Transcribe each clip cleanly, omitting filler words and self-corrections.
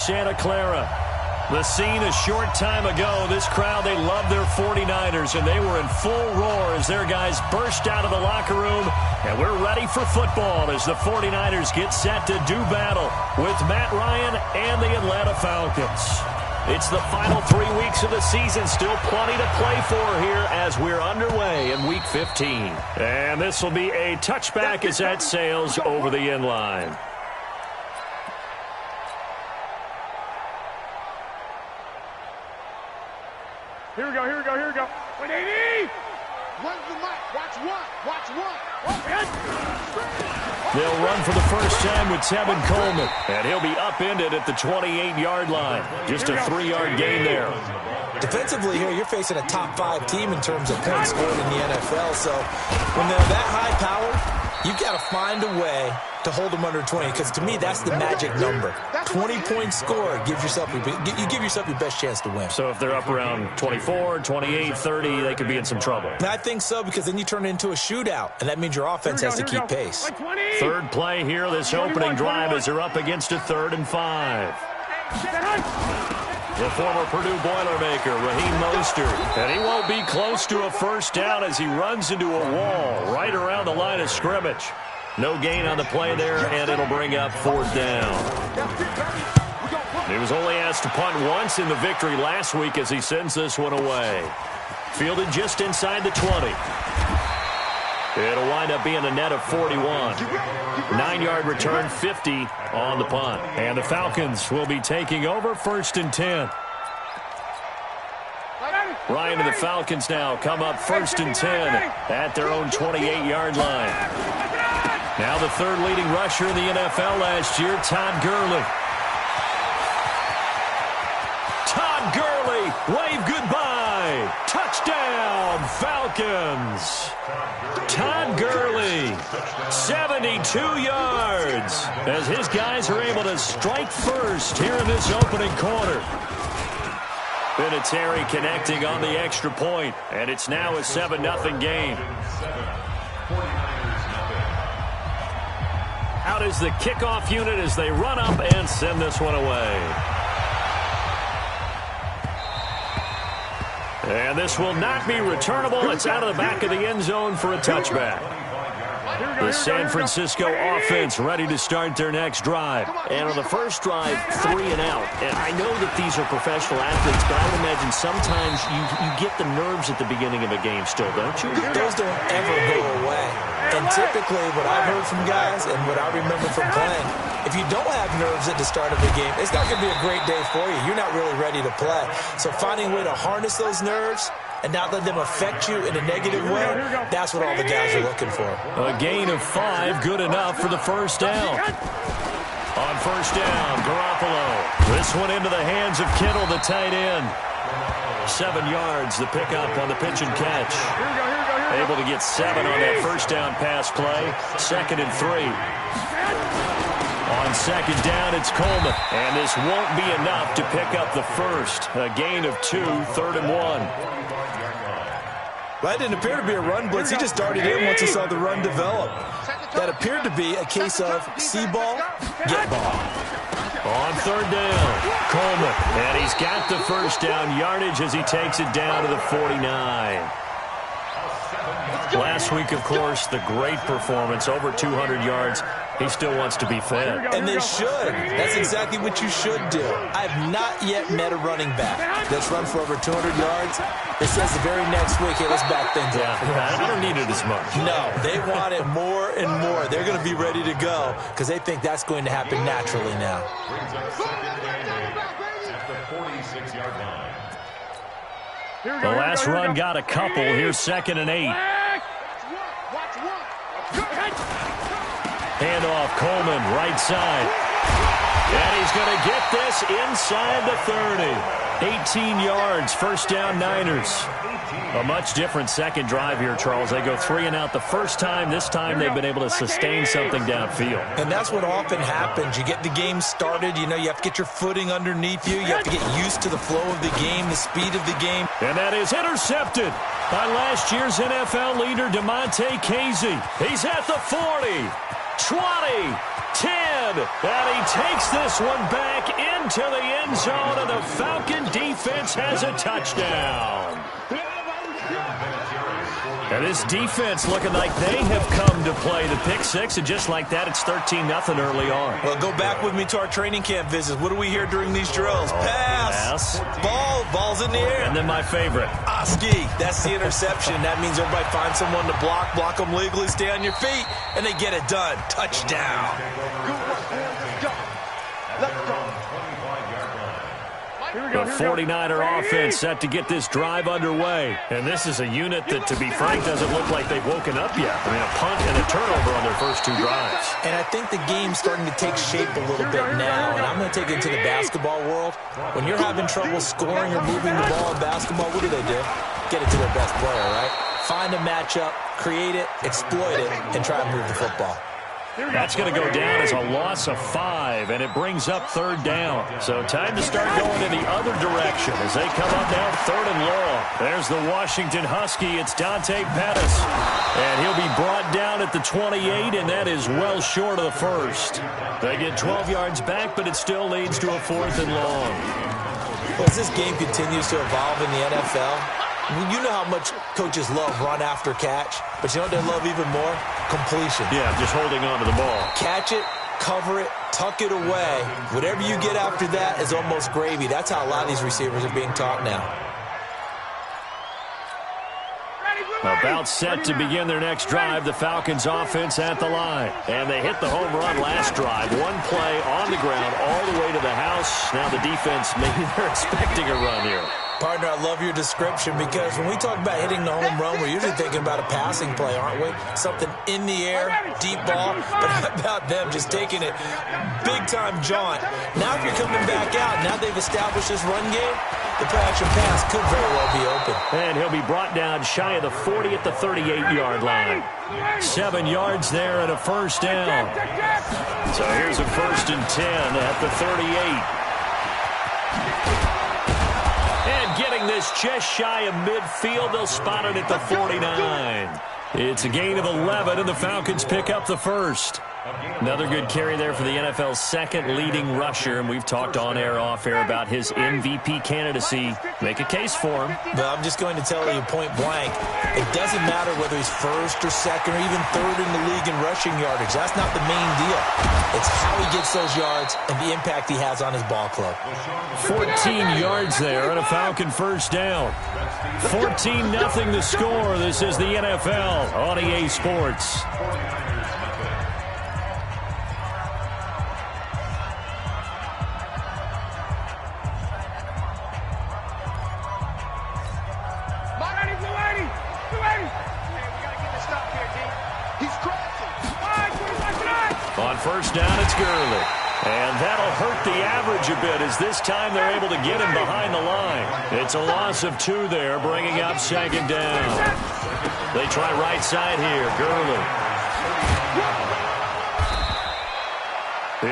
Santa Clara. The scene a short time ago. This crowd, they love their 49ers, and they were in full roar as their guys burst out of the locker room. And we're ready for football as the 49ers get set to do battle with Matt Ryan and the Atlanta Falcons. It's the final 3 weeks of the season. Still plenty to play for here as we're underway in Week 15. And this will be a touchback as that sails over the end line. Here we go. Wait, 80! Run the mic. Watch one. They'll run for the first time with Tevin Coleman. And he'll be upended at the 28-yard line. Just a 3-yard gain there. Defensively here, you're facing a top 5 team in terms of points scored in the NFL. So when they're that high powered, you've got to find a way to hold them under 20, because to me, that's the magic number. 20-point score gives yourself you give yourself your best chance to win. So if they're up around 24, 28, 30, they could be in some trouble. And I think so, because then you turn it into a shootout, and that means your offense has to keep pace. Third play here, this opening drive, as they're up against a 3rd and 5. The former Purdue Boilermaker, Raheem Mostert. And he won't be close to a first down as he runs into a wall right around the line of scrimmage. No gain on the play there, and it'll bring up 4th down. He was only asked to punt once in the victory last week as he sends this one away. Fielded just inside the 20. It'll wind up being a net of 41. 9-yard return, 50 on the punt. And the Falcons will be taking over 1st and 10. Ryan and the Falcons now come up 1st and 10 at their own 28-yard line. Now the 3rd leading rusher in the NFL last year, Todd Gurley. Todd Gurley, wave goodbye. Touchdown, Falcons. Todd Gurley, 72 yards, as his guys are able to strike first here in this opening quarter. Vinatieri connecting on the extra point, and it's now a 7-0 game. Out is the kickoff unit as they run up and send this one away. And this will not be returnable. It's out of the back of the end zone for a touchback. The San Francisco offense ready to start their next drive. And on the first drive, 3 and out. And I know that these are professional athletes, but I would imagine sometimes you get the nerves at the beginning of a game still, don't you? Those don't ever go away. And typically what I've heard from guys and what I remember from playing, if you don't have nerves at the start of the game, it's not going to be a great day for you. You're not really ready to play. So finding a way to harness those nerves and not let them affect you in a negative way, that's what all the guys are looking for. A gain of 5, good enough for the first down. On first down, Garoppolo. This one into the hands of Kittle, the tight end. 7 yards, the pickup on the pitch and catch. Able to get 7 on that first down pass play. 2nd and 3. On 2nd down, it's Coleman. And this won't be enough to pick up the first. A gain of 2, 3rd and 1. That didn't appear to be a run blitz. He just darted in once he saw the run develop. That appeared to be a case of see ball, get ball. On 3rd down, Coleman. And he's got the first down yardage as he takes it down to the 49. Last week, of course, the great performance, over 200 yards. He still wants to be fed. And they should. That's exactly what you should do. I have not yet met a running back that's run for over 200 yards. It says the very next week, hey, let's back things up. I don't need it as much. No, they want it more and more. They're going to be ready to go because they think that's going to happen naturally now. The last run got a couple. Here's 2nd and 8. Handoff, Coleman, right side. And he's going to get this inside the 30. 18 yards, first down Niners. A much different second drive here, Charles. They go 3 and out the first time. This time they've been able to sustain something downfield. And that's what often happens. You get the game started. You know, you have to get your footing underneath you. You have to get used to the flow of the game, the speed of the game. And that is intercepted by last year's NFL leader, DeMonte Casey. He's at the 40, 20, 10, and he takes this one back in into the end zone, and the Falcon defense has a touchdown. And this defense looking like they have come to play the pick six, and just like that, it's 13-0 early on. Well, go back with me to our training camp visits. What do we hear during these drills? Pass. Ball's in the air. And then my favorite. Oski, that's the interception. That means everybody finds someone to block them legally, stay on your feet, and they get it done. Touchdown. The 49er offense set to get this drive underway. And this is a unit that, to be frank, doesn't look like they've woken up yet. I mean, a punt and a turnover on their first two drives. And I think the game's starting to take shape a little bit now. And I'm going to take it to the basketball world. When you're having trouble scoring or moving the ball in basketball, what do? Get it to their best player, right? Find a matchup, create it, exploit it, and try to move the football. That's going to go down as a loss of 5, and it brings up third down. So time to start going in the other direction as they come up now third and long. There's the Washington Husky. It's Dante Pettis. And he'll be brought down at the 28, and that is well short of the first. They get 12 yards back, but it still leads to a 4th and long. Well, as this game continues to evolve in the NFL, you know how much coaches love run after catch, but you know what they love even more? Completion. Yeah, just holding on to the ball. Catch it, cover it, tuck it away. Whatever you get after that is almost gravy. That's how a lot of these receivers are being taught now. About set to begin their next drive, the Falcons offense at the line. And they hit the home run last drive. One play on the ground all the way to the house. Now the defense, maybe they're expecting a run here. Partner, I love your description because when we talk about hitting the home run, we're usually thinking about a passing play, aren't we? Something in the air, deep ball. But how about them just taking it big-time jaunt? Now if you're coming back out, now they've established this run game, the play-action pass could very well be open. And he'll be brought down shy of the 40 at the 38-yard line. 7 yards there and a first down. So here's a 1st and 10 at the 38. Getting this just shy of midfield. They'll spot it at the 49. It's a gain of 11, and the Falcons pick up the first. Another good carry there for the NFL's second leading rusher, and we've talked on air, off air about his MVP candidacy. Make a case for him. Well, I'm just going to tell you point blank, it doesn't matter whether he's first or second or even third in the league in rushing yardage. That's not the main deal. It's how he gets those yards and the impact he has on his ball club. 14 yards there and a Falcon first down. 14-0 the score. This is the NFL on EA Sports. On first down, it's Gurley. And that'll hurt the average a bit as this time they're able to get him behind the line. It's a loss of 2 there, bringing up second down. They try right side here, Gurley.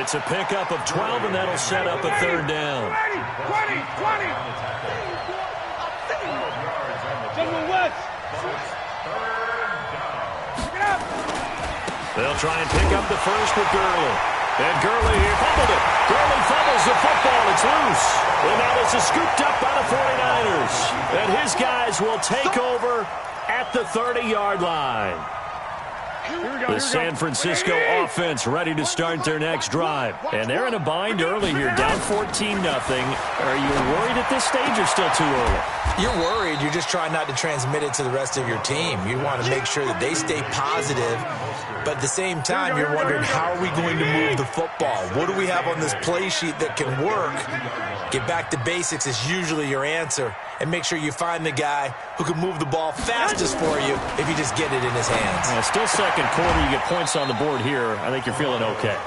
It's a pickup of 12, and that'll set up a third down. 20. They'll try and pick up the first with Gurley. And Gurley here fumbled it. Gurley fumbles the football. It's loose. And now it's scooped up by the 49ers. And his guys will take over at the 30-yard line. The San Francisco offense ready to start their next drive. And they're in a bind early here, down 14-0. Are you worried at this stage or still too early? You're worried. You're just trying not to transmit it to the rest of your team. You want to make sure that they stay positive. But at the same time, you're wondering, how are we going to move the football? What do we have on this play sheet that can work? Get back to basics is usually your answer. And make sure you find the guy who can move the ball fastest for you if you just get it in his hands. Still second quarter. You get points on the board here. I think you're feeling okay.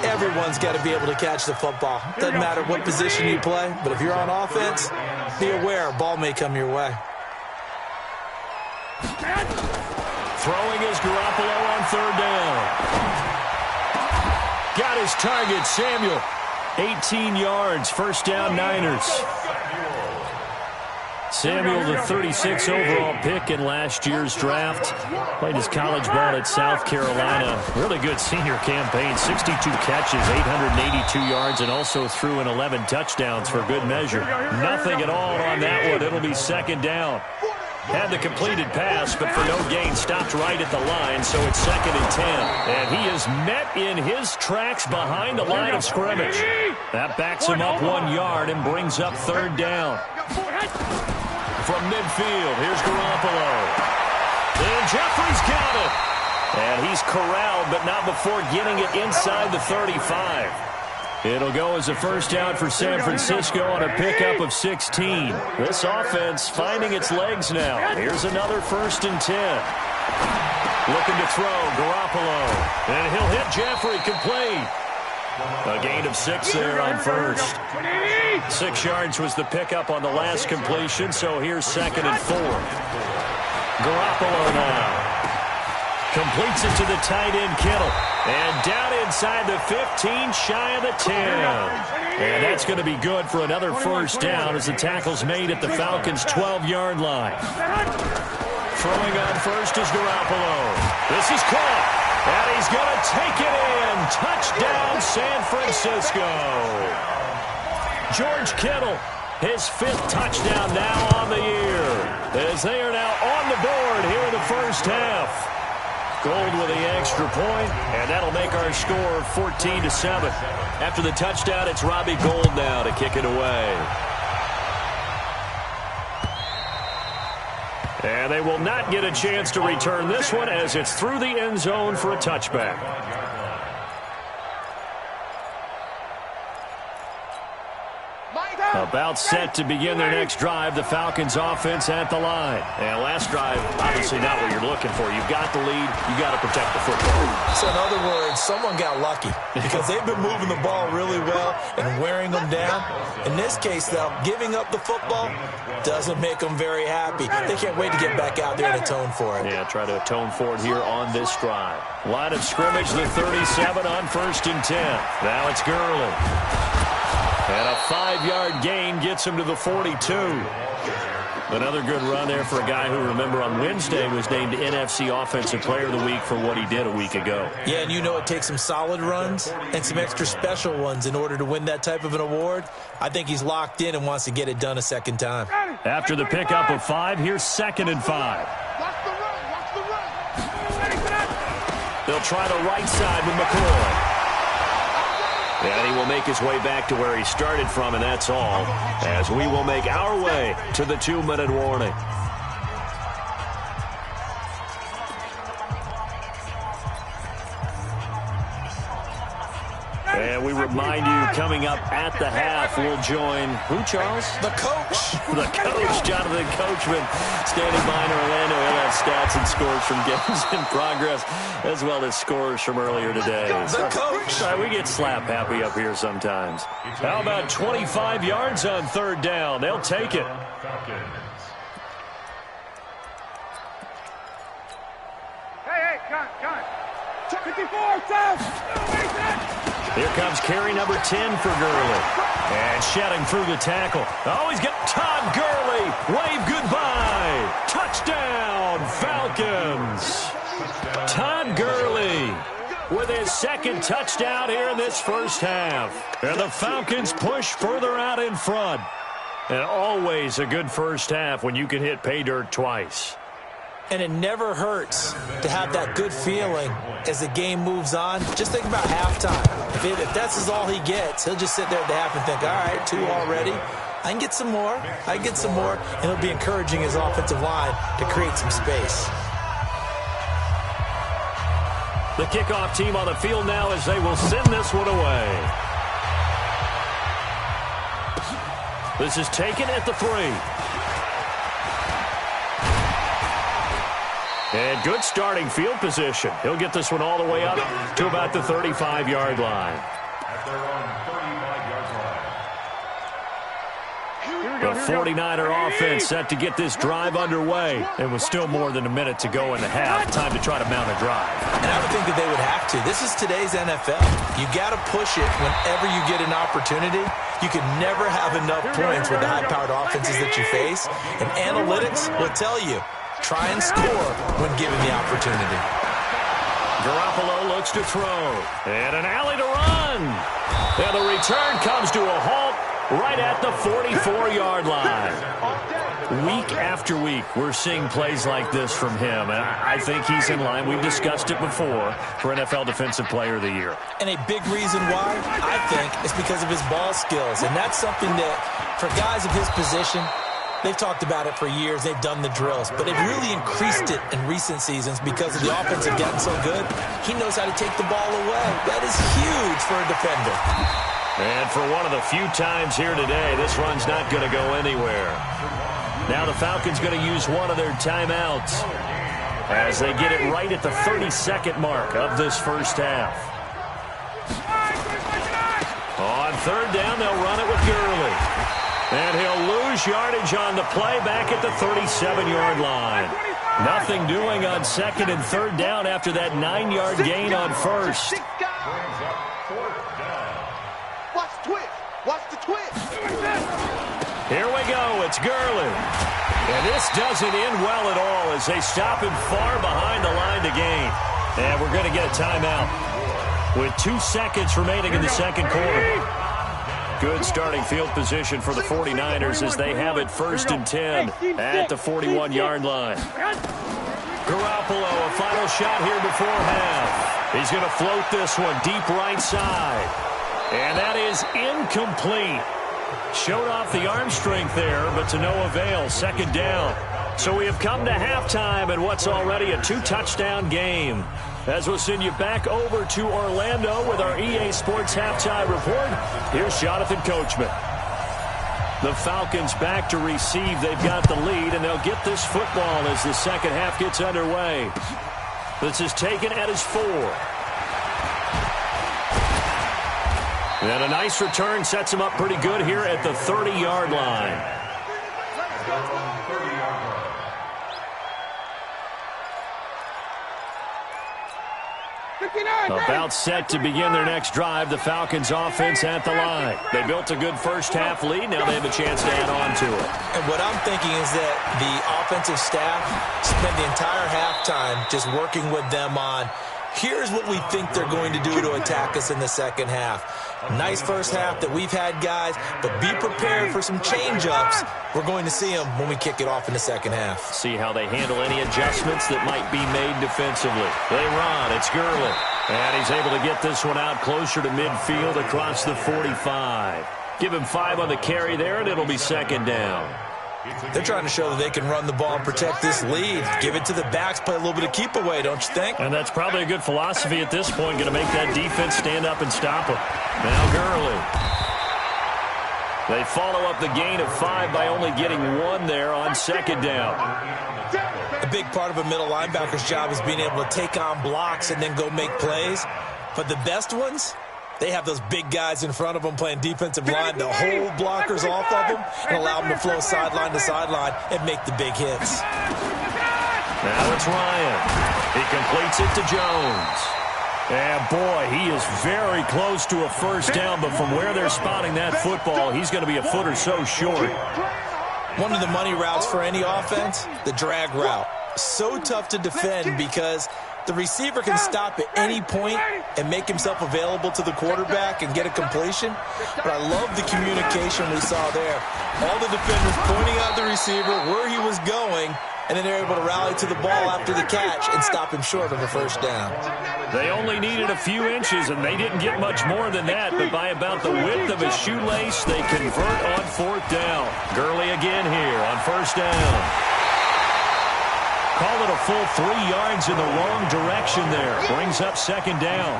Everyone's got to be able to catch the football. Doesn't matter what position you play, but if you're on offense, be aware a ball may come your way. Throwing is Garoppolo on third down. Got his target, Samuel. 18 yards, first down, Niners. Samuel, the 36 overall pick in last year's draft. Played his college ball at South Carolina. Really good senior campaign. 62 catches, 882 yards, and also threw in 11 touchdowns for good measure. Nothing at all on that one. It'll be second down. Had the completed pass, but for no gain, stopped right at the line, so it's 2nd and 10. And he is met in his tracks behind the line of scrimmage. That backs him up 1 yard and brings up 3rd down. From midfield, here's Garoppolo. And Jeffrey's got it. And he's corralled, but not before getting it inside the 35. It'll go as a first down for San Francisco on a pickup of 16. This offense finding its legs now. Here's another 1st and 10. Looking to throw, Garoppolo. And he'll hit Jeffrey, complete. A gain of 6 there on first. 6 yards was the pickup on the last completion, so here's 2nd and 4. Garoppolo now. Completes it to the tight end, Kittle. And down inside the 15, shy of the 10. And that's going to be good for another first down as the tackle's made at the Falcons' 12-yard line. Throwing on first is Garoppolo. This is caught. And he's going to take it in. Touchdown, San Francisco. George Kittle, his 5th touchdown now on the year, as they are now on the board here in the first half. Gold with the extra point, and that'll make our score 14-7. After the touchdown, it's Robbie Gould now to kick it away. And they will not get a chance to return this one as it's through the end zone for a touchback. About set to begin their next drive, the Falcons offense at the line. And last drive, obviously not what you're looking for. You've got the lead. You've got to protect the football. So in other words, someone got lucky because they've been moving the ball really well and wearing them down. In this case, though, giving up the football doesn't make them very happy. They can't wait to get back out there and atone for it. Yeah, try to atone for it here on this drive. Line of scrimmage, the 37 on 1st and 10. Now it's Gurley. And a 5-yard gain gets him to the 42. Another good run there for a guy who, remember, on Wednesday was named NFC Offensive Player of the Week for what he did a week ago. Yeah, and you know it takes some solid runs and some extra special ones in order to win that type of an award. I think he's locked in and wants to get it done a second time. After the pickup of 5, here's 2nd and 5. Watch the run. Watch the run. They'll try the right side with McCoy. And he will make his way back to where he started from, and that's all, as we will make our way to the 2-minute warning. And we remind you, coming up at the half, we'll join, who, Charles? The coach. The coach, Jonathan Coachman, standing by in Orlando. He'll have stats and scores from games in progress, as well as scores from earlier today. The coach. We get slap happy up here sometimes. How about 25 yards on 3rd down? They'll take it. Hey, Con. 54, Here comes carry number 10 for Gurley. And shedding through the tackle. Oh, he's got Todd Gurley. Wave goodbye. Touchdown, Falcons. Todd Gurley with his 2nd touchdown here in this first half. And the Falcons push further out in front. And always a good first half when you can hit pay dirt twice. And it never hurts to have that good feeling as the game moves on. Just think about halftime. If that's all he gets, he'll just sit there at the half and think, all right, 2 already. I can get some more. And it'll be encouraging his offensive line to create some space. The kickoff team on the field now as they will send this one away. This is taken at the 3. And good starting field position. He'll get this one all the way up to about the 35-yard line. The The 49er offense set to get this drive underway. And with still more than a minute to go in the half, time to try to mount a drive. And I would think that they would have to. This is today's NFL. You got to push it whenever you get an opportunity. You can never have enough points with the high-powered offenses that you face. And analytics will tell you, try and score when given the opportunity. Garoppolo looks to throw. And an alley to run. And the return comes to a halt right at the 44-yard line. Week after week, we're seeing plays like this from him. And I think he's in line. We've discussed it before for NFL Defensive Player of the Year. And a big reason why, I think, is because of his ball skills. And that's something that, for guys of his position, they've talked about it for years. They've done the drills. But they've really increased it in recent seasons because of the offense have gotten so good. He knows how to take the ball away. That is huge for a defender. And for one of the few times here today, this run's not going to go anywhere. Now the Falcons going to use one of their timeouts as they get it right at the 32nd mark of this first half. On third down, they'll run it with Gurley. And he'll lose yardage on the play back at the 37-yard line. Nothing doing on second and third down after that 9-yard gain on first. Watch the twist. Here we go. It's Gurley. And this doesn't end well at all as they stop him far behind the line to gain. And we're going to get a timeout with 2 seconds remaining in the second quarter. Good starting field position for the 49ers as they have it 1st and 10 at the 41-yard line. Garoppolo, a final shot here before half. He's going to float this one deep right side. And that is incomplete. Showed off the arm strength there, but to no avail. Second down. So we have come to halftime in what's already a 2-touchdown game. As we'll send you back over to Orlando with our EA Sports Halftime Report, here's Jonathan Coachman. The Falcons back to receive. They've got the lead, and they'll get this football as the second half gets underway. This is taken at his 4. And a nice return sets him up pretty good here at the 30-yard line. About set to begin their next drive, the Falcons offense at the line. They built a good first half lead. Now they have a chance to add on to it. And what I'm thinking is that the offensive staff spent the entire halftime just working with them on, here's what we think they're going to do to attack us in the second half. Nice first half that we've had, guys, but be prepared for some change-ups. We're going to see them when we kick it off in the second half. See how they handle any adjustments that might be made defensively. They run. It's Gurley. And he's able to get this one out closer to midfield across the 45. Give him 5 on the carry there, and it'll be second down. They're trying to show that they can run the ball and protect this lead. Give it to the backs, play a little bit of keep away, don't you think? And that's probably a good philosophy at this point, going to make that defense stand up and stop him. Now Gurley. They follow up the gain of 5 by only getting 1 there on second down. A big part of a middle linebacker's job is being able to take on blocks and then go make plays. But the best ones, they have those big guys in front of them playing defensive line to hold blockers off of them and allow them to flow sideline to sideline and make the big hits. Now it's Ryan. He completes it to Jones. And, boy, he is very close to a first down, but from where they're spotting that football, he's going to be a foot or so short. One of the money routes for any offense, the drag route. So tough to defend because the receiver can stop at any point and make himself available to the quarterback and get a completion. But I love the communication we saw there. All the defenders pointing out the receiver, where he was going, and then they're able to rally to the ball after the catch and stop him short of a first down. They only needed a few inches, and they didn't get much more than that, but by about the width of a shoelace, they convert on fourth down. Gurley again here on first down. Call it a full 3 yards in the wrong direction there. Brings up second down.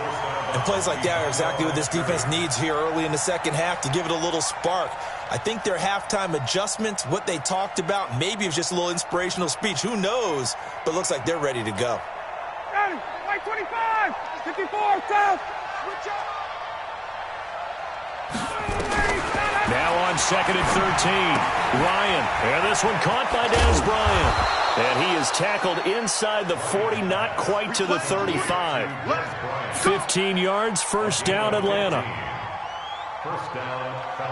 And plays like that are exactly what this defense needs here early in the second half to give it a little spark. I think their halftime adjustments, what they talked about, maybe it was just a little inspirational speech. Who knows? But it looks like they're ready to go. White 25, 54, south. Now on second and 13. Ryan, and this one caught by Dennis Bryant. And he is tackled inside the 40, not quite to the 35. 15 yards, first down, Atlanta.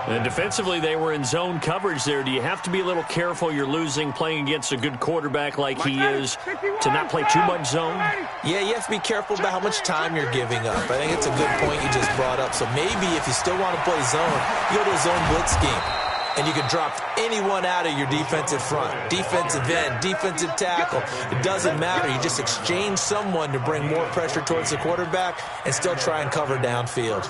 And defensively, they were in zone coverage there. Do you have to be a little careful you're losing playing against a good quarterback like he is to not play too much zone? Yeah, you have to be careful about how much time you're giving up. I think it's a good point you just brought up. So maybe if you still want to play zone, you go to a zone blitz scheme. And you can drop anyone out of your defensive front. Defensive end, defensive tackle. It doesn't matter. You just exchange someone to bring more pressure towards the quarterback and still try and cover downfield.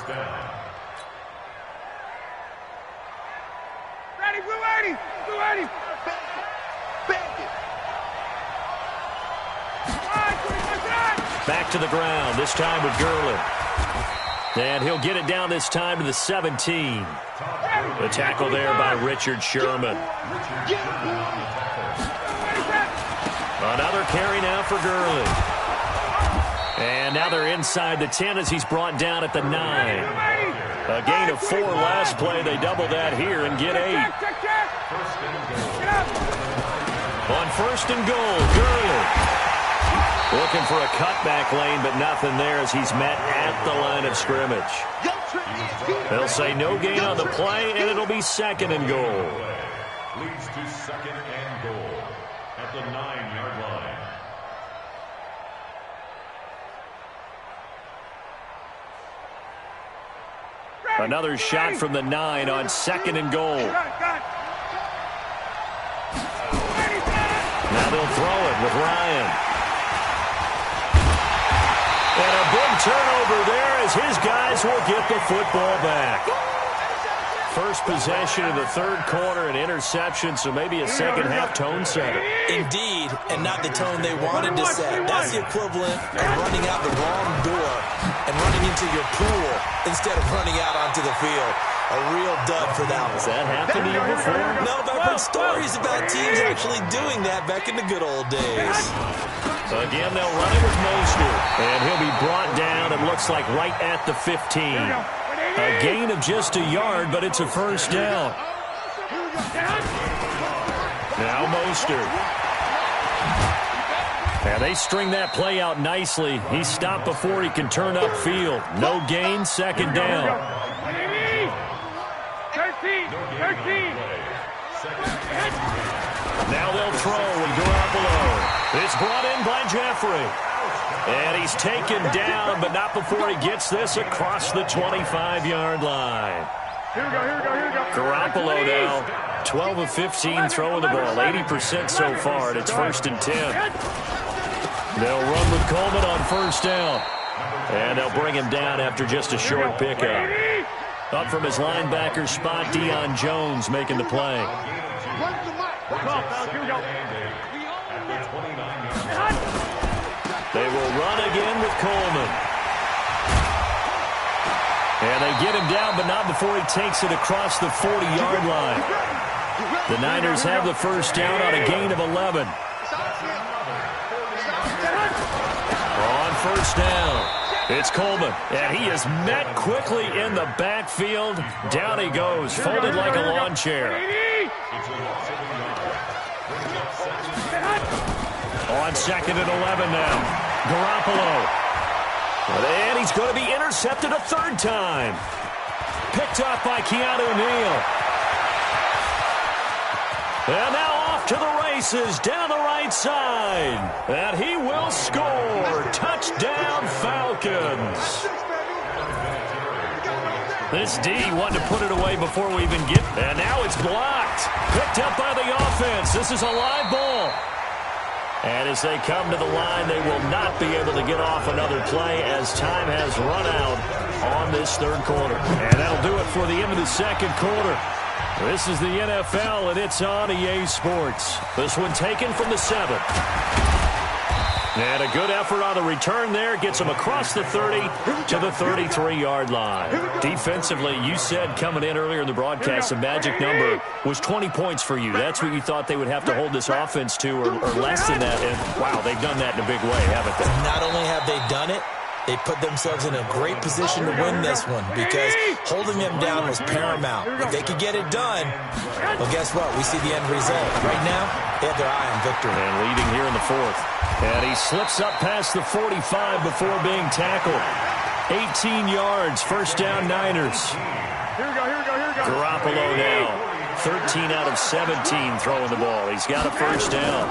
Back to the ground, this time with Gurley. And he'll get it down this time to the 17. The tackle there by Richard Sherman. Another carry now for Gurley. And now they're inside the 10 as he's brought down at the 9. A gain of 4 last play. They double that here and get 8. On first and goal, Gurley. Looking for a cutback lane, but nothing there as he's met at the line of scrimmage. They'll say no gain on the play, and it'll be second and goal. Leads to second and goal at the 9-yard line. Another shot from the 9 on second and goal. Now they'll throw it with Ryan. And a big turnover there as his guys will get the football back. First possession of the third quarter, an interception, so maybe a second-half tone setter. Indeed, and not the tone they wanted to set. That's the equivalent of running out the wrong door and running into your pool instead of running out onto the field. A real dud for that one. Has that happened to you before? No, but I've heard stories about teams actually doing that back in the good old days. Again, they'll run it with Mostert. And he'll be brought down, it looks like, right at the 15. A gain of just a yard, but it's a first down. Now Mostert. And they string that play out nicely. He's stopped before he can turn upfield. No gain, second down. 13. Now they'll throw with Garoppolo. It's brought in by Jeffrey. And he's taken down, but not before he gets this across the 25-yard line. Here we go. Garoppolo now, 12 of 15 throwing the ball, 80% so far, and it's first and 10. They'll run with Coleman on first down. And they'll bring him down after just a short pickup. Up from his linebacker spot, Deion Jones making the play. They will run again with Coleman. And they get him down, but not before he takes it across the 40-yard line. The Niners have the first down on a gain of 11. On first down, it's Coleman. And he is met quickly in the backfield. Down he goes, folded like a lawn chair. On second and 11 now. Garoppolo. And he's going to be intercepted a third time. Picked up by Keanu Neal. And now off to the races down the right side. And he will score. Touchdown, Falcons. This D wanted to put it away before we even get. And now it's blocked. Picked up by the offense. This is a live ball. And as they come to the line, they will not be able to get off another play as time has run out on this third quarter. And that'll do it for the end of the second quarter. This is the NFL, and it's on EA Sports. This one taken from the 7. And a good effort on the return there. Gets them across the 30 to the 33-yard line. Defensively, you said coming in earlier in the broadcast, the magic number was 20 points for you. That's what you thought they would have to hold this offense to, or less than that. And, wow, they've done that in a big way, haven't they? Not only have they done it, They put themselves in a great position to win this one because holding them down was paramount. If they could get it done, well, guess what? We see the end result. Right now, they have their eye on victory. And leading here in the fourth. And he slips up past the 45 before being tackled. 18 yards, first down Niners. Here we go, here we go, here we go. Garoppolo now, 13 out of 17 throwing the ball. He's got a first down.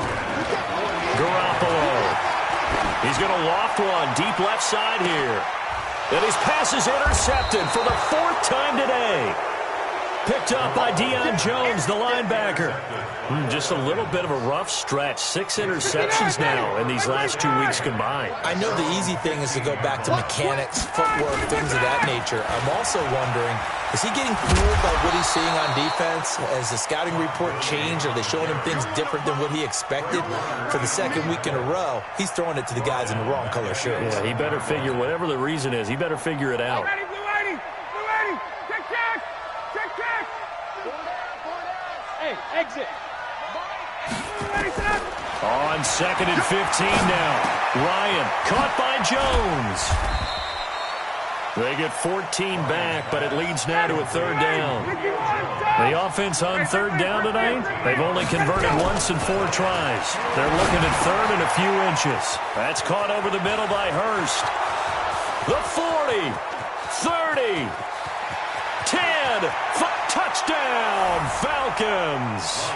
Garoppolo. He's going to loft one deep left side here. And his pass is intercepted for the fourth time today. Picked up by Deion Jones, the linebacker. Just a little bit of a rough stretch. 6 interceptions now in these last 2 weeks combined. I know the easy thing is to go back to mechanics, footwork, things of that nature. I'm also wondering, is he getting fooled by what he's seeing on defense? Has the scouting report changed? Are they showing him things different than what he expected? For the second week in a row, he's throwing it to the guys in the wrong color shirts. Yeah, he better figure, whatever the reason is, he better figure it out. Blue lady, check, check, check, check. Hey, exit. On 2nd and 15 now. Ryan caught by Jones. They get 14 back, but it leads now to a third down. The offense on third down tonight, they've only converted once in 4 tries. They're looking at third and a few inches. That's caught over the middle by Hurst. The 40, 30, 10, touchdown, Falcons.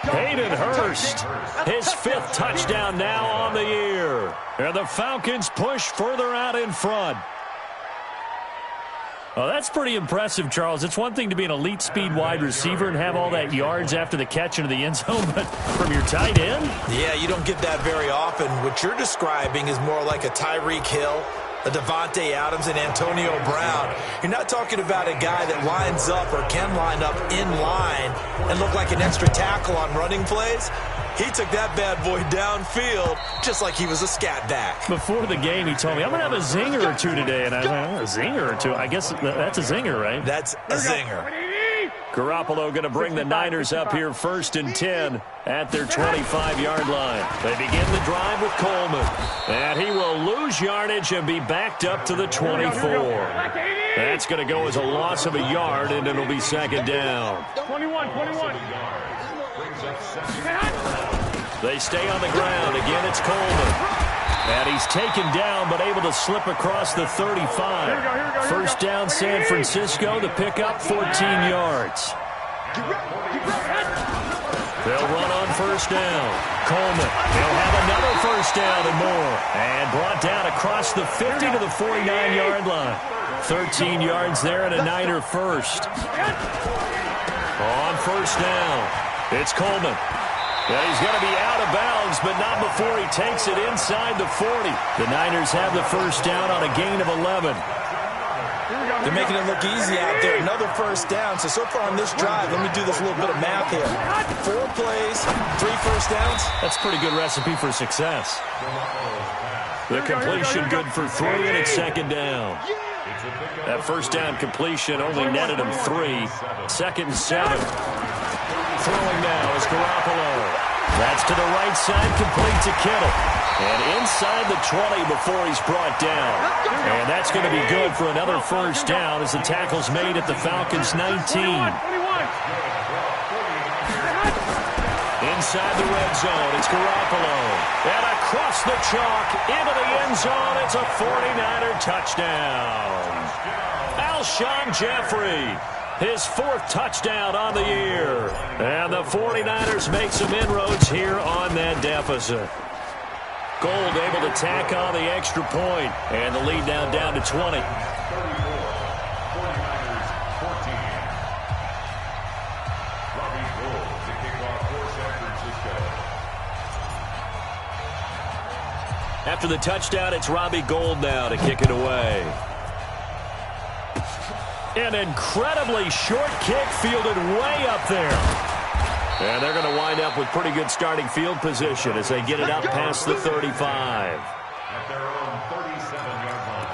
Hayden Hurst, his 5th touchdown now on the year. And the Falcons push further out in front. Oh, that's pretty impressive, Charles. It's one thing to be an elite speed wide receiver and have all that yards after the catch into the end zone, but from your tight end? Yeah, you don't get that very often. What you're describing is more like a Tyreek Hill, a Devontae Adams, and Antonio Brown. You're not talking about a guy that lines up or can line up in line and look like an extra tackle on running plays. He took that bad boy downfield just like he was a scat back. Before the game, he told me, I'm going to have a zinger or two today. And I was like, a zinger or two? I guess that's a zinger, right? That's a zinger. Garoppolo going to bring the Niners up here 1st and 10 at their 25-yard line. They begin the drive with Coleman. And he will lose yardage and be backed up to the 24. That's going to go as a loss of a yard, and it'll be 2nd down. 21. They stay on the ground. Again, it's Coleman. And he's taken down, but able to slip across the 35. First down, San Francisco. The pickup, 14 yards. They'll run on first down. Coleman, he'll have another first down and more. And brought down across the 50 to the 49-yard line. 13 yards there and a Niner first. On first down, it's Coleman. Yeah, he's going to be out of bounds, but not before he takes it inside the 40. The Niners have the first down on a gain of 11. They're making it look easy out there. Another first down. So far on this drive, let me do this little bit of math here. 4 plays, 3 first downs. That's a pretty good recipe for success. The completion good for 3, and it's 2nd down. That first down completion only netted him 3. 2nd and 7. Throwing now is Garoppolo. That's to the right side, complete to Kittle. And inside the 20 before he's brought down. And that's going to be good for another first down as the tackle's made at the Falcons' 19. Inside the red zone, it's Garoppolo. And across the chalk, into the end zone, it's a 49er touchdown. Alshon Jeffrey. His 4th touchdown on the year. And the 49ers make some inroads here on that deficit. Gold able to tack on the extra point. And the lead now down to 20. After the touchdown, it's Robbie Gould now to kick it away. An incredibly short kick fielded way up there. And they're going to wind up with pretty good starting field position as they get it up past the 35. At their own 37-yard line.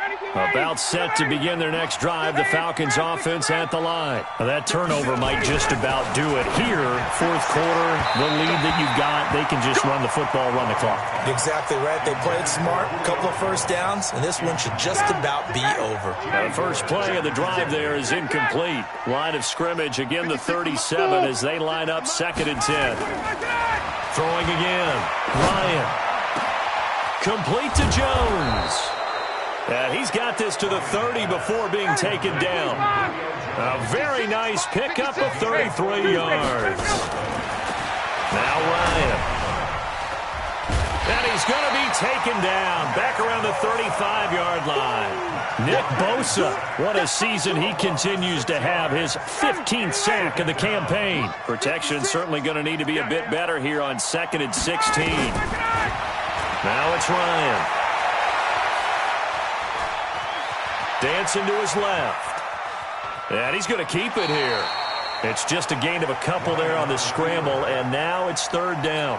Ready, About set to begin their next drive, the Falcons offense at the line. Now that turnover might just about do it here. Fourth quarter, the lead that you've got, they can just run the football, run the clock. Exactly right. They played smart, a couple of first downs, and this one should just about be over. Now the first play of the drive there is incomplete. Line of scrimmage, again the 37 as they line up 2nd and 10. Throwing again. Ryan. Complete to Jones. And he's got this to the 30 before being taken down. A very nice pickup of 33 yards. Now Ryan. And he's going to be taken down back around the 35-yard line. Nick Bosa, what a season he continues to have. His 15th sack of the campaign. Protection certainly going to need to be a bit better here on 2nd and 16. Now it's Ryan. Dancing to his left. And he's going to keep it here. It's just a gain of a couple there on the scramble, and now it's 3rd down.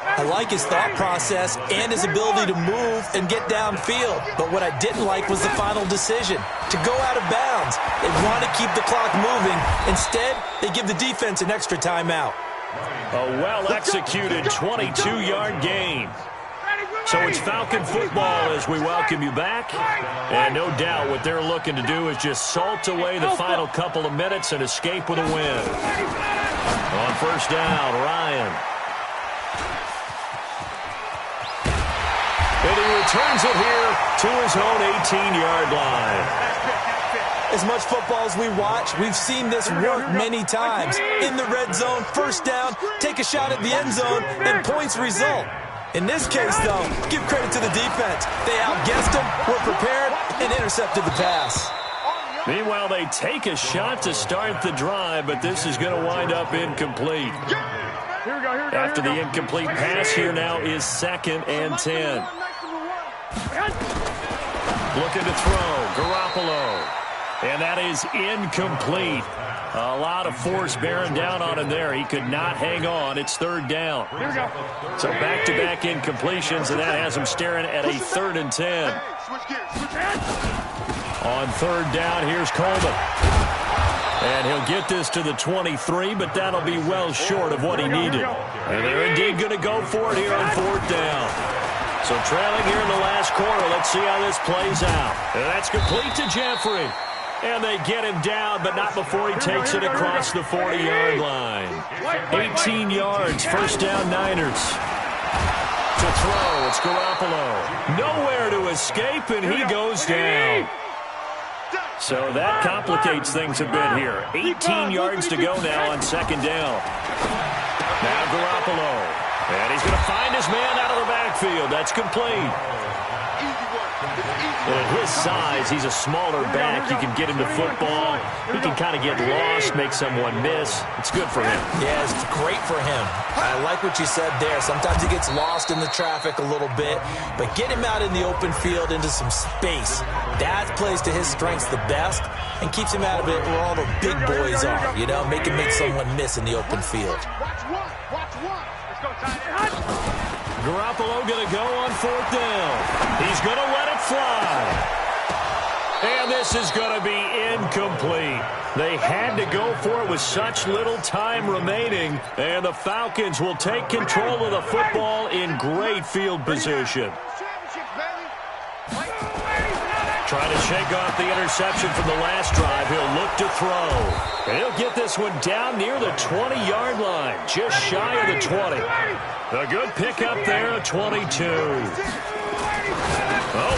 I like his thought process and his ability to move and get downfield. But what I didn't like was the final decision, to go out of bounds. They want to keep the clock moving. Instead, they give the defense an extra timeout. A well-executed 22-yard gain. So it's Falcon football as we welcome you back. And no doubt what they're looking to do is just salt away the final couple of minutes and escape with a win. On 1st down, Ryan. And he returns it here to his own 18-yard line. As much football as we watch, we've seen this work many times. In the red zone, 1st down, take a shot at the end zone, and points result. In this case, though, give credit to the defense. They outguessed him, were prepared, and intercepted the pass. Meanwhile, they take a shot to start the drive, but this is going to wind up incomplete. After the incomplete pass, here now is 2nd and 10. Looking to throw, Garoppolo. And that is incomplete. A lot of force bearing down on him there. He could not hang on. It's 3rd down. So back-to-back incompletions, and that has him staring at a 3rd and 10. On 3rd down, here's Coleman. And he'll get this to the 23, but that'll be well short of what he needed. And they're indeed going to go for it here on 4th down. So trailing here in the last quarter. Let's see how this plays out. And that's complete to Jeffrey. And they get him down, but not before he takes it across the 40-yard line. 18 yards, 1st down Niners. To throw, it's Garoppolo. Nowhere to escape, and he goes down. So that complicates things a bit here. 18 yards to go now on 2nd down. Now Garoppolo. And he's going to find his man out of the backfield. That's complete. At his size, he's a smaller back. You can get him to football. He can kind of get lost, make someone miss. It's good for him. Yeah, it's great for him. I like what you said there. Sometimes he gets lost in the traffic a little bit, but get him out in the open field into some space. That plays to his strengths the best and keeps him out of it where all the big boys are, you know, make him make someone miss in the open field. Garoppolo going to go on 4th down. He's going to let it fly. And this is going to be incomplete. They had to go for it with such little time remaining. And the Falcons will take control of the football in great field position. Trying to shake off the interception from the last drive. He'll look to throw. And he'll get this one down near the 20-yard line, just shy of the 20. A good pickup there at 22. Oh,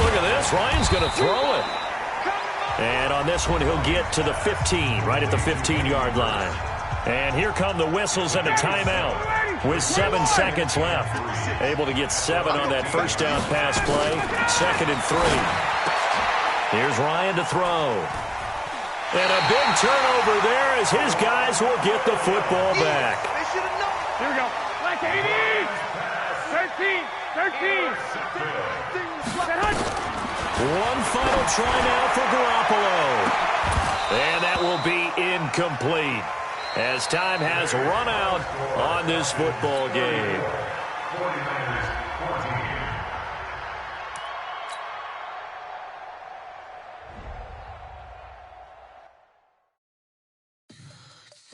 look at this. Ryan's going to throw it. And on this one, he'll get to the 15, right at the 15-yard line. And here come the whistles and a timeout with 7 seconds left. Able to get 7 on that 1st down pass play. 2nd and 3. Here's Ryan to throw. And a big turnover there as his guys will get the football back. Here we go. Like 80. 13. One final try now for Garoppolo. And that will be incomplete as time has run out on this football game.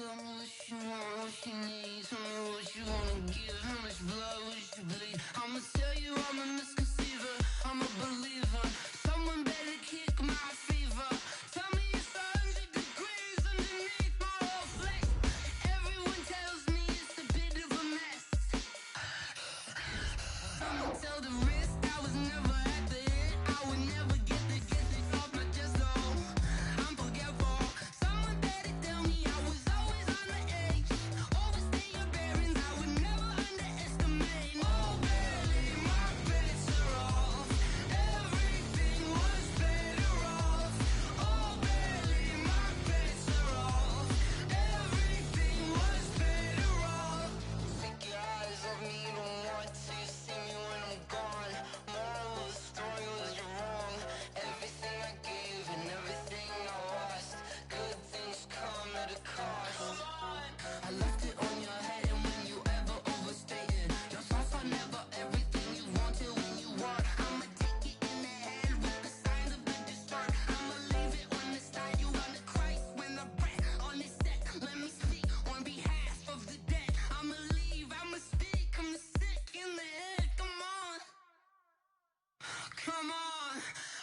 Tell me what you want, what you need. Tell me what you wanna give. How much blood would you bleed? I'ma tell you I'm a misconceiver. I'm a believer. Someone better kick my fever. Tell me it's 100 degrees underneath my whole flesh. Everyone tells me it's a bit of a mess. Someone tell the wrist I was never at the hit. I would never get this off my chest though. I'm forgetful. Someone better tell me I was always on the edge. Overstay your bearings, I would never underestimate. Oh baby, my bets are off. Everything was better off. Oh baby, my bets are off. Everything was better off. Take your eyes off me, you don't want to see me when I'm gone. Moral of the story was you're wrong. Everything I gave and everything I lost. Good things come at a cost. I left it on your head, and when you ever overstated, your thoughts are never everything you wanted when you want. I'ma take it in the head with the signs of the disturbed. I'ma leave it on the side. You on the Christ when the breath on this set. Let me speak on behalf of the dead. I'ma leave, I'ma speak. I'm sick in the head. Come on, come on.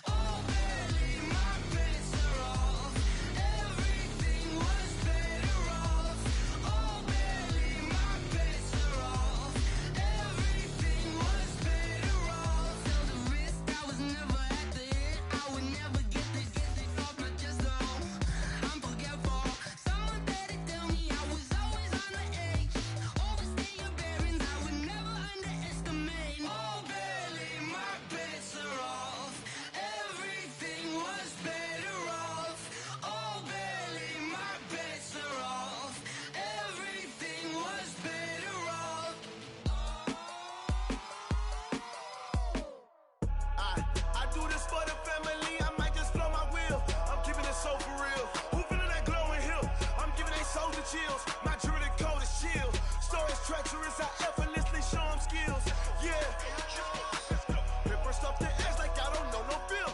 Oh baby, my bets are off. Everything was better off. Oh baby, my bets are off. Everything was better off. Tell the wrist I was never at the hit. I would never get this off my chest though. I'm forgetful. Someone better tell me I was always on the edge. Overstay your bearings, I would never underestimate. Oh baby, my bets are off. Everything was better off. Oh baby, my bets are off. Everything was better off. I do this for the family, I might just blow my wheel. I'm keeping it so for real. Who feeling that glowing hill? I'm giving they souls the chills. My jewelry code is chill. Stories treacherous, I effortlessly show them skills. Yeah. Paper stuff the edge like I don't know no bill.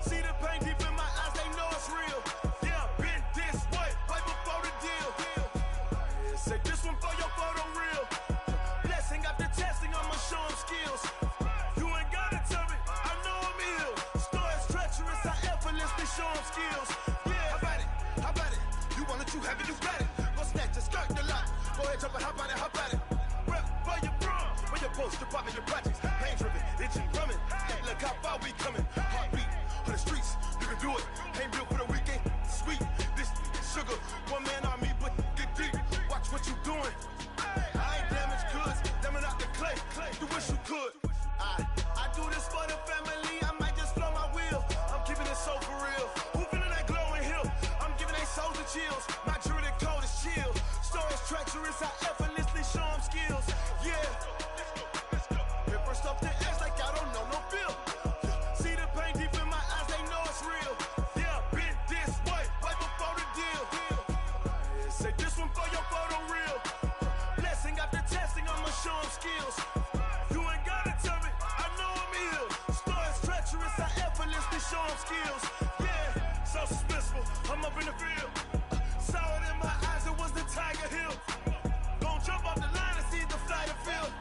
See the pain deep in my eyes, they know it's real. Yeah, been this way, right before the deal. Say this one for your photo reel. Blessing after testing, I'ma show them skills. You ain't gotta tell me, I know I'm ill. Stories treacherous, I effortlessly show them skills. Yeah, how about it? How about it? You want it, you have it, you got it. Go snatch it, skirt the lot. Go ahead, jump it, how about it? How about it? Rep for your bro, for your post, your pop, and your projects. Pain driven, itching, drumming. Hey, look how far we coming. Heartbeat for the streets, you can do it. Ain't built for the weekend. Sweet, this sugar, one man army, but get deep. Watch what you doing. I ain't damaged goods, damn it out the clay. You wish you could. I do this for the family, I might just blow my wheel. I'm keeping it so for real. Who feeling that glowing hill? I'm giving they souls the chills. My jewelry code is chill. Stories treacherous, I effortlessly show them skills. Yeah. Paper stuff the edge like I don't know no bill. See the pain deep in my eyes, they know it's real. Yeah, been this way, right before the deal. Say this one for your photo reel. Blessing after testing, I'ma show them skills. You ain't gotta tell me, I know I'm ill. Stories treacherous, I effortlessly show them skills. Yeah, so suspenseful, I'm up in the field. Saw it in my eyes, it was the Tiger Hill. Gon' jump off the line and see the flight of field.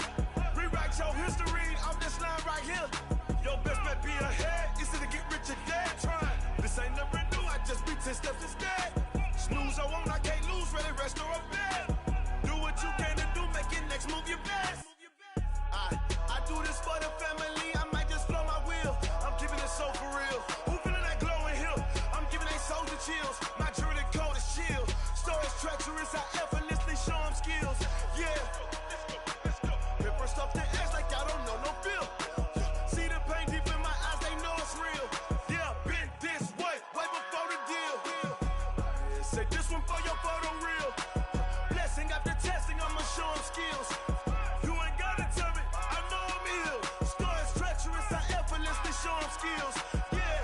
Rewrite your history off this line right here. Your best bet be ahead, easy to get rich or dead trying. This ain't never new, I just be 10 steps instead. Snooze I won't, I can't lose, ready, rest or a bed. Do what you can to do, make it next move your best. I do this for the family, I might just blow my wheel. I'm keeping it so for real. Who feeling that glowing hill? I'm giving they souls the chills. My jewelry code is chill. Stories treacherous, I effortlessly show them skills. Yeah. Paper stuff the edge like I don't know no bill. See the pain deep in my eyes, they know it's real. Yeah, been this way, way before the deal. Say this one for your photo reel. Blessing after testing, I'ma show them skills. You ain't gotta tell me, I know I'm ill. Stories treacherous, I effortlessly show them skills. Yeah.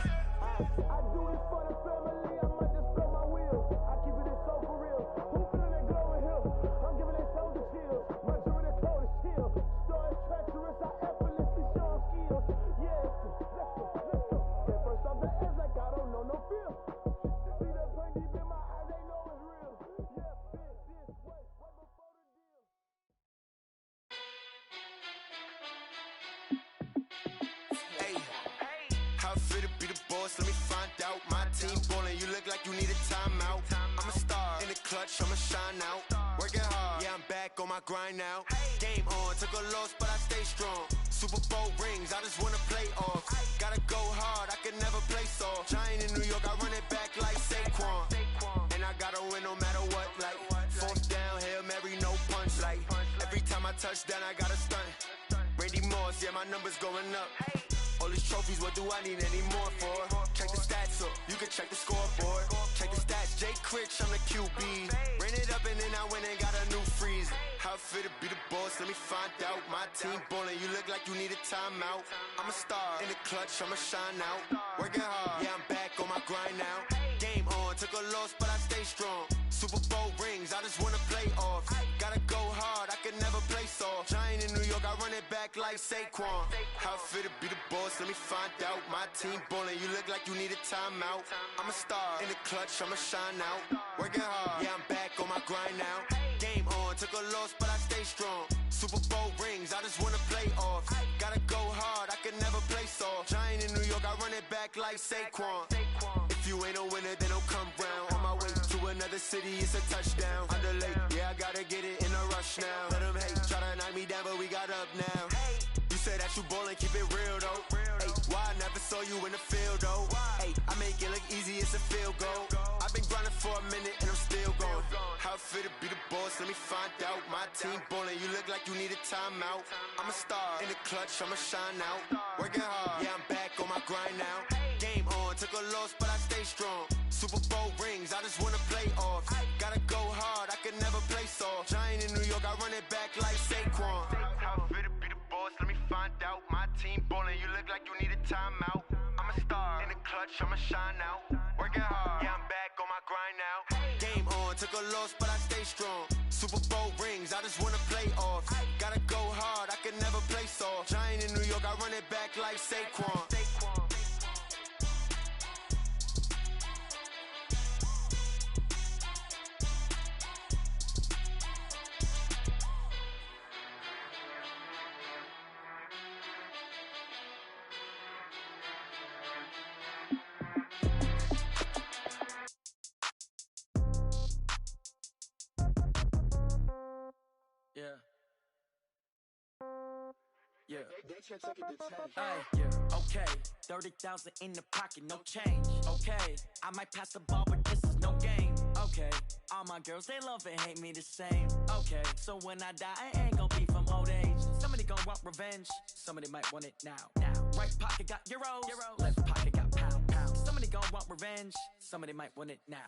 I do this for the family, I might just blow my wheel. I keep it so for real. Who feeling that glowing hill? I'm giving it souls the chills. My jewelry code is chill. Stories treacherous, I effortlessly show them skills. Yeah, let's go, let's go. Get first off the edge like I don't know no feel. See that pain deep in my eyes, they know it's real. Yeah. boss, let me find out. My team ballin', you look like you need a timeout. I'm a star, in the clutch, I'ma shine out. Working hard, yeah, I'm back on my grind now. Game on, took a loss, but I stay strong. Super Bowl rings, I just wanna play off. Gotta go hard, I can never play soft. Giant in New York, I run it back like Saquon. And I gotta win no matter what, like fourth down, Hail Mary, no punch. Like every time I touch down, I gotta stunt. Randy Moss, yeah, my numbers going up. All these trophies, what do I need any more for? Check the stats up, you can check the scoreboard. Check the stats, Jay Critch, I'm the QB. Ran it up and then I went and got a new freeze. How it feel to be the boss, let me find out. My team ballin', you look like you need a timeout. I'm a star, in the clutch, I'ma shine out. Working hard, yeah, I'm back on my grind now. Game on, took a loss, but I stay strong. Super Bowl rings, I just wanna play off. Gotta go hard, I can never play soft. Giant in New York, I run it back like Saquon. How it feel to be the boss, let me find out. My team ballin', you look like you need a timeout. I'm a star, in the clutch, I'ma shine out. Working hard, yeah, I'm back on my grind now. Game on, took a loss, but I stay strong. Super Bowl rings, I just wanna play off. Gotta go hard, I can never play soft. Giant in New York, I run it back like Saquon. If you ain't a winner, then don't come round. On my way to another city, it's a touchdown. Underlay, yeah, I gotta get it in a rush now. Let them hate, try to knock me down, but we got up now. You said that you ballin', keep it real though. Hey, why I never saw you in the field though? Hey, I make it look easy, it's a field goal. I've been grinding for a minute and I'm still going. How it feel to be the boss, let me find out. My team ballin', you look like you need a timeout. I'm a star, in the clutch, I'ma shine out. Working hard, yeah, I'm back on my grind now. Game on, took a loss, but I stay strong. Super Bowl rings, I just wanna play off. Gotta go hard, I can never play soft. Giant in New York, I run it back like Saquon. How it feel to be the boss, let me find out. My team ballin', you look like you need a timeout. I'm a star, in the clutch, I'ma shine out. Working hard, yeah, I'm back on my grind now. Game on, took a loss, but I stay strong. Super Bowl rings, I just wanna play off. Gotta go hard, I can never play soft. Giant in New York, I run it back like Saquon. Yeah. Yeah. Hey, yeah. Okay. 30,000 in the pocket, no change. Okay. I might pass the ball, but this is no game. Okay. All my girls, they love and hate me the same. Okay. So when I die, I ain't gon' be from old age. Somebody gon' want revenge. Somebody might want it now. Right pocket got euros. Left pocket got pound. Somebody gon' want revenge. Somebody might want it now.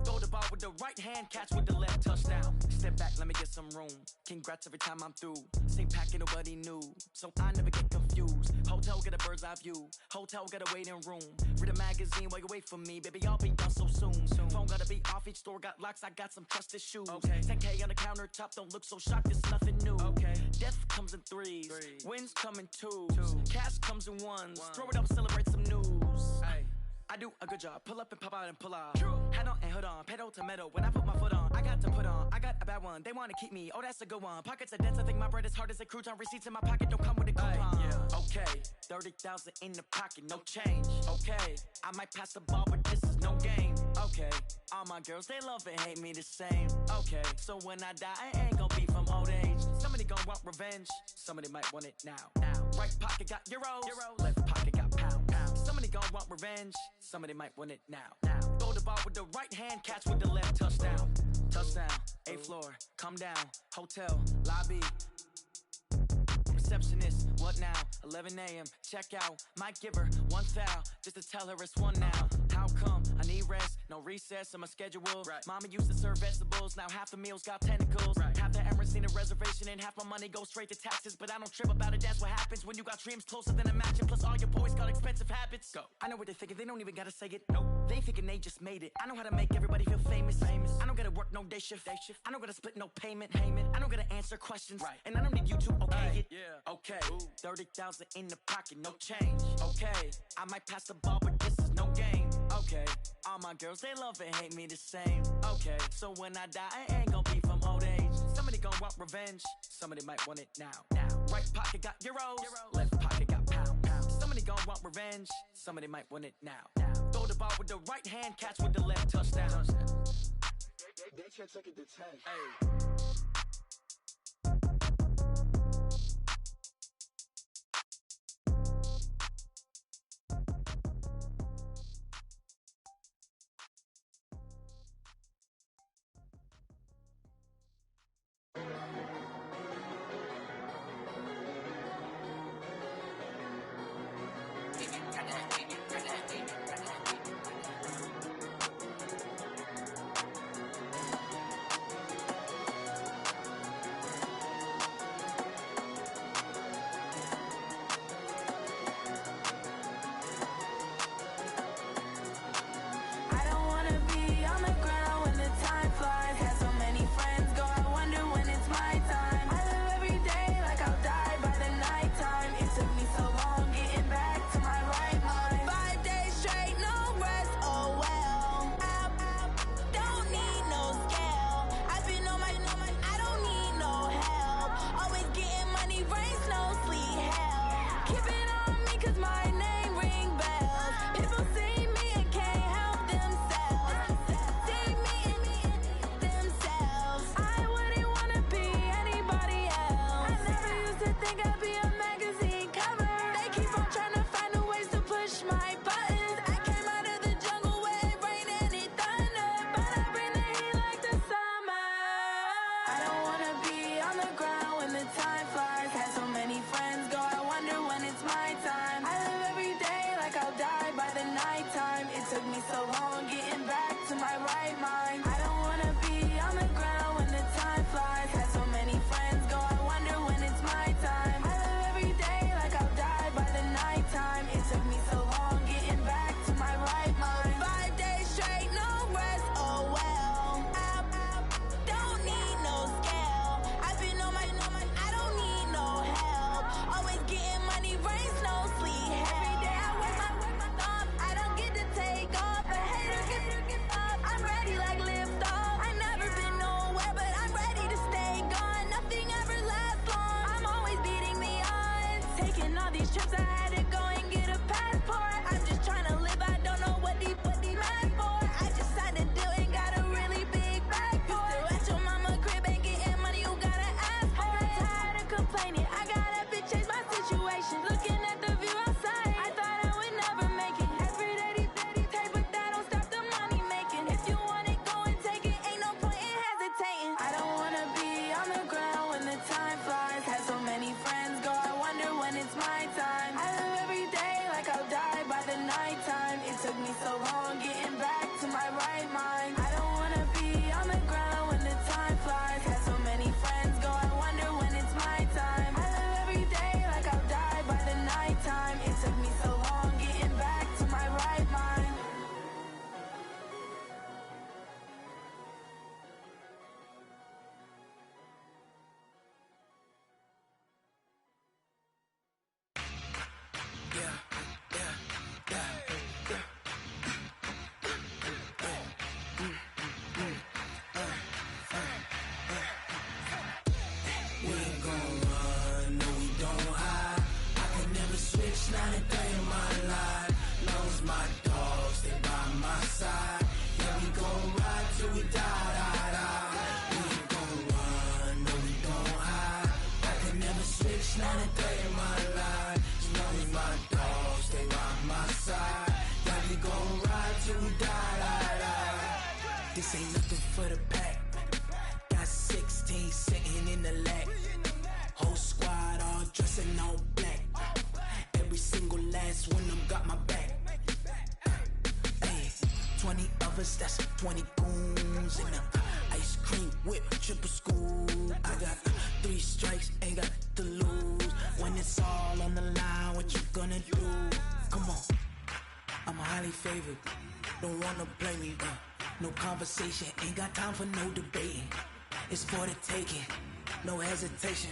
Throw the ball with the right hand, catch with the left, touchdown. Step back, let me get some room. Congrats every time I'm through. Same packet, nobody knew, so I never get confused. Hotel get a bird's eye view. Hotel get a waiting room. Read a magazine while you wait for me, baby. I'll be done so soon. Phone gotta be off, each store got locks. I got some trusted shoes. Okay. 10K on the countertop, don't look so shocked. It's nothing new. Okay. Death comes in threes. Wins come in twos. Cash comes in ones. Throw it up, celebrate some news. Ay. I do a good job, pull up and pop out and pull out. Head on and hood on, pedal to metal. When I put my foot on, I got to put on. I got a bad one, they wanna keep me. Oh, that's a good one. Pockets are dense, I think my bread is hard as a crouton. Receipts in my pocket don't come with a coupon. Yeah. Okay, 30,000 in the pocket, no change. Okay, I might pass the ball, but this is no game. Okay, all my girls, they love and hate me the same. Okay, so when I die, I ain't gon' be from old age. Somebody gon' want revenge, somebody might want it now. Right pocket got euros. Left pocket got pound. Somebody gon' want revenge, somebody might want it now. Throw the ball with the right hand, catch with the left, touchdown. Touchdown, 8th floor, come down, hotel, lobby. Receptionist, what now? 11 a.m., check out. Might give her one foul, just to tell her it's one now. How come? I need rest, no recess in my schedule. Mama used to serve vegetables, now half the meals got tentacles. Half the Emirates need a reservation and half my money goes straight to taxes. But I don't trip about it, that's what happens when you got dreams closer than a match. And plus all your boys got expensive habits. Go. I know what they're thinking, they don't even gotta say it. Nope. They thinking they just made it. I know how to make everybody feel famous. I don't gotta work no day shift. I don't gotta split no payment. I don't gotta answer questions. And I don't need you to okay it. Okay, 30,000 in the pocket, no change. Okay, I might pass the ball, but this is no game. Okay, all my girls, they love and hate me the same. Okay, so when I die, I ain't gon' be from old age. Somebody gon' want revenge, somebody might want it now. Right pocket got euros. Left pocket got pound. Somebody gon' want revenge, somebody might want it now. guard with the right hand, catch with the left, touchdown. They can't take it to 10. Hey. This ain't nothing for the pack. Got 16 sitting in the lap. Whole squad all dressing all black. Every single last one of them got my back. Ay, 20 of us, that's 20 goons. And ice cream whip, triple scoop. I got 3 strikes, ain't got to lose. When it's all on the line, what you gonna do? Come on, I'm highly favored. Don't wanna play me, no conversation, ain't got time for no debating. It's for the taking, no hesitation.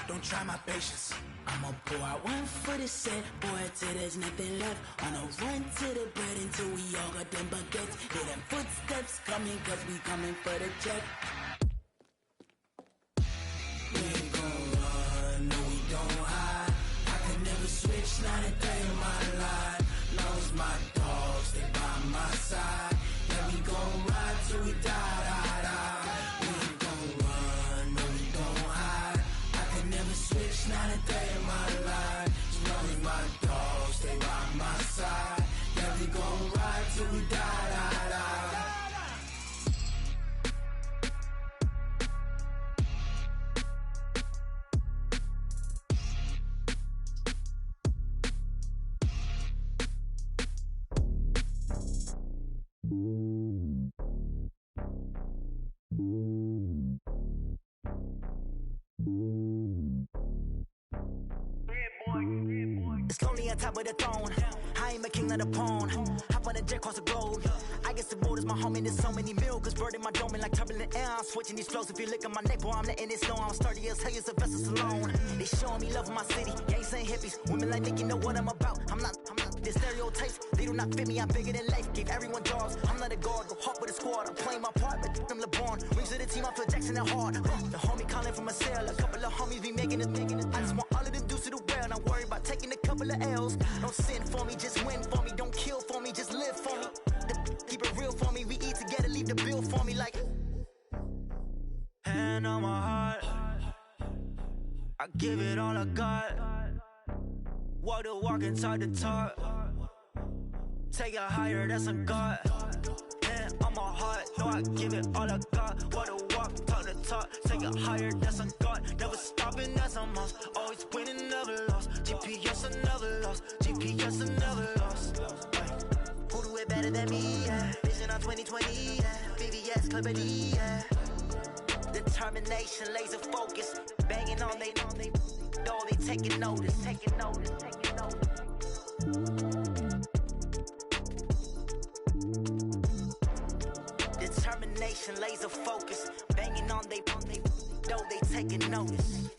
Don't try my patience. I'ma pour out one for the set, boy, till there's nothing left. On a run to the bread until we all got them baguettes. Hear them footsteps coming, cause we coming for the check. We ain't gon' run, no we don't hide. I can never switch, not a day in my life. Long as my dogs, they by my It's lonely on top of the throne. I ain't a king of the pawn. Hop on a jet across the globe. I guess the road is my home and there's so many miracles burning my dome like turbulent air. I'm switching these flows. If you look at my neck, boy, I'm letting it snow. I'm sturdy as hell, it's a vessel alone. They showing me love in my city. Gangs ain't hippies. Women like Nick, you know what I'm about. I'm not the stereotypes. They do not fit me. I'm bigger than life. Gave everyone jobs. I'm not a guard. Go hard with a squad. I'm playing my part, but I'm LeBron. Rings to the team. I feel Jackson and hard. The homie calling from a cell. A couple of homies be making it. I just want all of them dudes to the well. Not worry about taking a couple of L's. Don't sin for me, just win for me. Don't kill for me, just live for me. Keep it real for me. We eat together, leave the bill for me like. Hand on my heart, I give it all I got. Walk the walk and talk the talk. Take it higher, that's a God. Hand on my heart, no, I give it all I got. Walk the walk, talk the talk. Take it higher, that's a God. Never stopping, that's a must. Always winning, never lost. GPS, I never lost. GPS, I never lost. Who do it better than me? Yeah. Vision on 2020. Yeah. VVS, Clippity. Yeah. Determination, laser focus. Banging on they door, they taking notice. Taking notice. Taking notice. Determination, laser focus. Banging on they door, they taking notice.